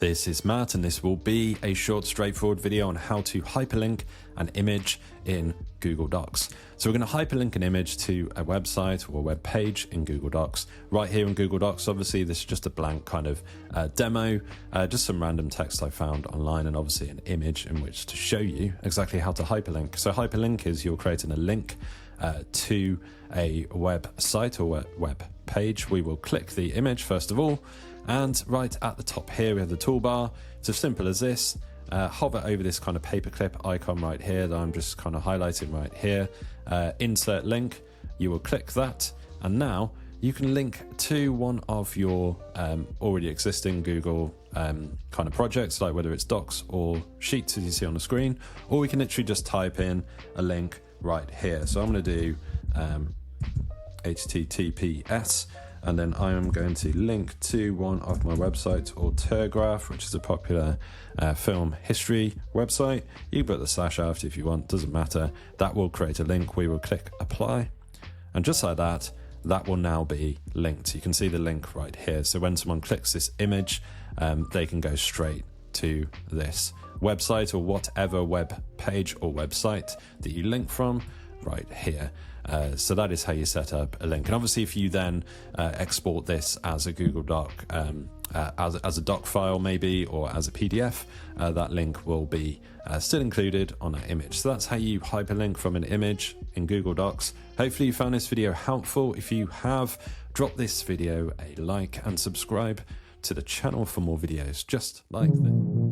This is Matt, and this will be a short, straightforward video on how to hyperlink an image in Google Docs. So we're going to hyperlink an image to a website or a web page in Google Docs. Right here in Google Docs, obviously this is just a blank kind of demo, just some random text I found online, and obviously an image in which to show you exactly how to hyperlink. So hyperlink is you're creating a link to a website or web page. We will click the image first of all, and right at the top here we have the toolbar. It's as simple as this. Hover over this kind of paperclip icon right here that I'm just kind of highlighting right here. Insert link. You will click that, and now you can link to one of your already existing Google kind of projects, like whether it's Docs or Sheets as you see on the screen, or we can literally just type in a link right here. So I'm going to do HTTPS, and then I am going to link to one of my websites, Autograph, which is a popular film history website. You can put the slash after if you want, doesn't matter. That will create a link. We will click apply, and just like that, that will now be linked. You can see the link right here. So when someone clicks this image, they can go straight to this website or whatever web page or website that you link from right here. So that is how you set up a link. And obviously if you then export this as a Google Doc, as a doc file maybe, or as a PDF, that link will be still included on that image. So that's how you hyperlink from an image in Google Docs. Hopefully you found this video helpful. If you have, drop this video a like and subscribe to the channel for more videos just like this.